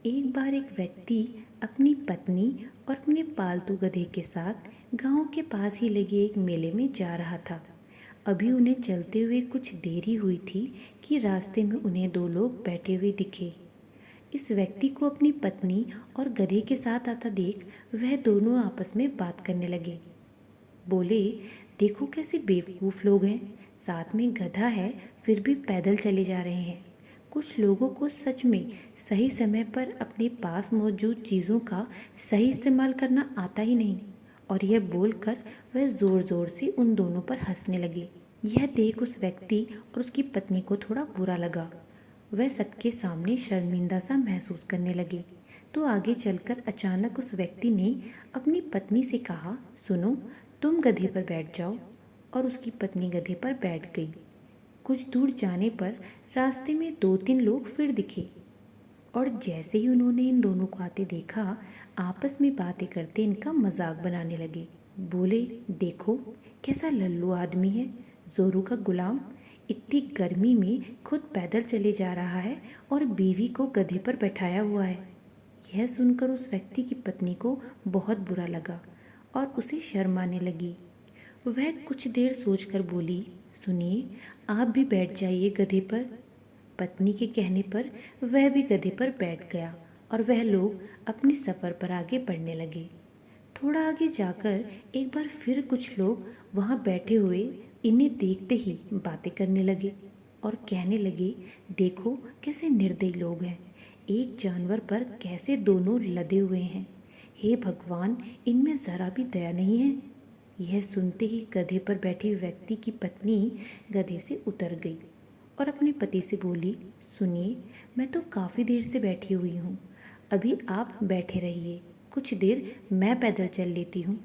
एक बार एक व्यक्ति अपनी पत्नी और अपने पालतू गधे के साथ गांव के पास ही लगे एक मेले में जा रहा था। अभी उन्हें चलते हुए कुछ देरी हुई थी कि रास्ते में उन्हें दो लोग बैठे हुए दिखे। इस व्यक्ति को अपनी पत्नी और गधे के साथ आता देख वह दोनों आपस में बात करने लगे। बोले, देखो कैसे बेवकूफ़ लोग हैं, साथ में गधा है फिर भी पैदल चले जा रहे हैं। कुछ लोगों को सच में सही समय पर अपने पास मौजूद चीज़ों का सही इस्तेमाल करना आता ही नहीं। और यह बोलकर वह ज़ोर ज़ोर से उन दोनों पर हंसने लगे। यह देख उस व्यक्ति और उसकी पत्नी को थोड़ा बुरा लगा। वह सबके सामने शर्मिंदा सा महसूस करने लगे। तो आगे चलकर अचानक उस व्यक्ति ने अपनी पत्नी से कहा, सुनो, तुम गधे पर बैठ जाओ। और उसकी पत्नी गधे पर बैठ गई। कुछ दूर जाने पर रास्ते में दो तीन लोग फिर दिखे और जैसे ही उन्होंने इन दोनों को आते देखा, आपस में बातें करते इनका मजाक बनाने लगे। बोले, देखो कैसा लल्लू आदमी है, जोरू का गुलाम, इतनी गर्मी में खुद पैदल चले जा रहा है और बीवी को गधे पर बैठाया हुआ है। यह सुनकर उस व्यक्ति की पत्नी को बहुत बुरा लगा और उसे शर्म आने लगी। वह कुछ देर सोचकर बोली, सुनिए, आप भी बैठ जाइए गधे पर। पत्नी के कहने पर वह भी गधे पर बैठ गया और वह लोग अपने सफ़र पर आगे बढ़ने लगे। थोड़ा आगे जाकर एक बार फिर कुछ लोग वहाँ बैठे हुए इन्हें देखते ही बातें करने लगे और कहने लगे, देखो कैसे निर्दयी लोग हैं, एक जानवर पर कैसे दोनों लदे हुए हैं। हे भगवान, इनमें ज़रा भी दया नहीं है। यह सुनते ही गधे पर बैठे व्यक्ति की पत्नी गधे से उतर गई और अपने पति से बोली, सुनिए, मैं तो काफ़ी देर से बैठी हुई हूँ, अभी आप बैठे रहिए, कुछ देर मैं पैदल चल लेती हूँ।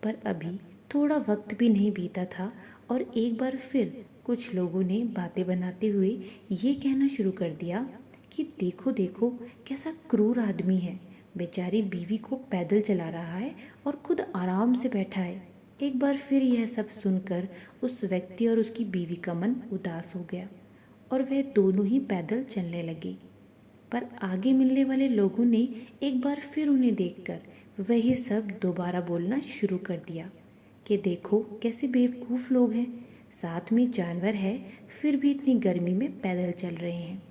पर अभी थोड़ा वक्त भी नहीं बीता था और एक बार फिर कुछ लोगों ने बातें बनाते हुए ये कहना शुरू कर दिया कि देखो देखो कैसा क्रूर आदमी है, बेचारी बीवी को पैदल चला रहा है और खुद आराम से बैठा है। एक बार फिर यह सब सुनकर उस व्यक्ति और उसकी बीवी का मन उदास हो गया और वह दोनों ही पैदल चलने लगे। पर आगे मिलने वाले लोगों ने एक बार फिर उन्हें देखकर वही सब दोबारा बोलना शुरू कर दिया कि देखो कैसे बेवकूफ़ लोग हैं, साथ में जानवर है फिर भी इतनी गर्मी में पैदल चल रहे हैं।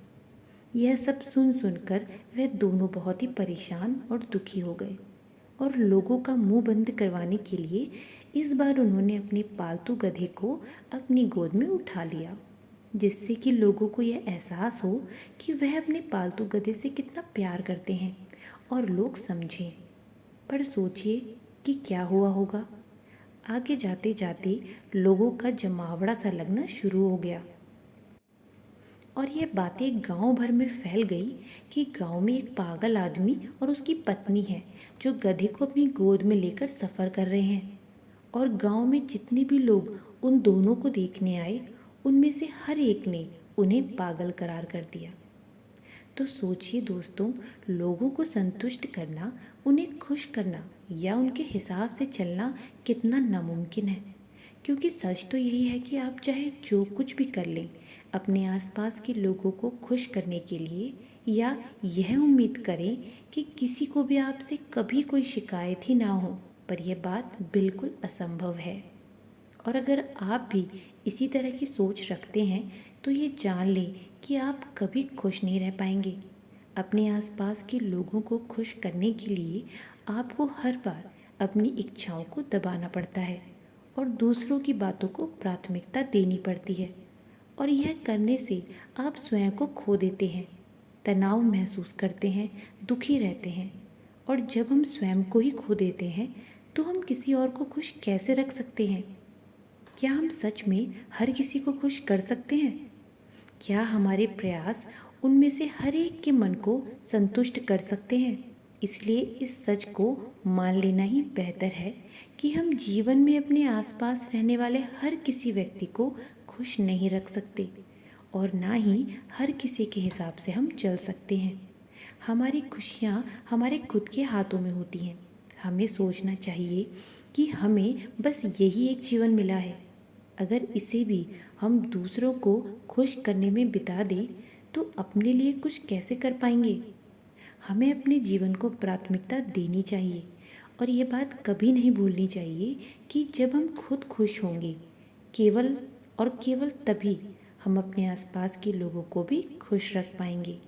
यह सब सुन सुनकर वह दोनों बहुत ही परेशान और दुखी हो गए और लोगों का मुंह बंद करवाने के लिए इस बार उन्होंने अपने पालतू गधे को अपनी गोद में उठा लिया, जिससे कि लोगों को यह एहसास हो कि वह अपने पालतू गधे से कितना प्यार करते हैं और लोग समझें। पर सोचिए कि क्या हुआ होगा। आगे जाते जाते लोगों का जमावड़ा सा लगना शुरू हो गया और यह बातें गांव भर में फैल गई कि गांव में एक पागल आदमी और उसकी पत्नी है जो गधे को अपनी गोद में लेकर सफ़र कर रहे हैं। और गांव में जितने भी लोग उन दोनों को देखने आए, उनमें से हर एक ने उन्हें पागल करार कर दिया। तो सोचिए दोस्तों, लोगों को संतुष्ट करना, उन्हें खुश करना या उनके हिसाब से चलना कितना नामुमकिन है। क्योंकि सच तो यही है कि आप चाहे जो कुछ भी कर लें अपने आसपास के लोगों को खुश करने के लिए, या यह उम्मीद करें कि किसी को भी आपसे कभी कोई शिकायत ही ना हो, पर यह बात बिल्कुल असंभव है। और अगर आप भी इसी तरह की सोच रखते हैं तो ये जान लें कि आप कभी खुश नहीं रह पाएंगे। अपने आसपास के लोगों को खुश करने के लिए आपको हर बार अपनी इच्छाओं को दबाना पड़ता है और दूसरों की बातों को प्राथमिकता देनी पड़ती है। और यह करने से आप स्वयं को खो देते हैं, तनाव महसूस करते हैं, दुखी रहते हैं। और जब हम स्वयं को ही खो देते हैं तो हम किसी और को खुश कैसे रख सकते हैं? क्या हम सच में हर किसी को खुश कर सकते हैं? क्या हमारे प्रयास उनमें से हर एक के मन को संतुष्ट कर सकते हैं? इसलिए इस सच को मान लेना ही बेहतर है कि हम जीवन में अपने आसपास रहने वाले हर किसी व्यक्ति को खुश नहीं रख सकते और ना ही हर किसी के हिसाब से हम चल सकते हैं। हमारी खुशियाँ हमारे खुद के हाथों में होती हैं। हमें सोचना चाहिए कि हमें बस यही एक जीवन मिला है, अगर इसे भी हम दूसरों को खुश करने में बिता दें तो अपने लिए कुछ कैसे कर पाएंगे। हमें अपने जीवन को प्राथमिकता देनी चाहिए और ये बात कभी नहीं भूलनी चाहिए कि जब हम खुद खुश होंगे, केवल और केवल तभी हम अपने आसपास के लोगों को भी खुश रख पाएंगे।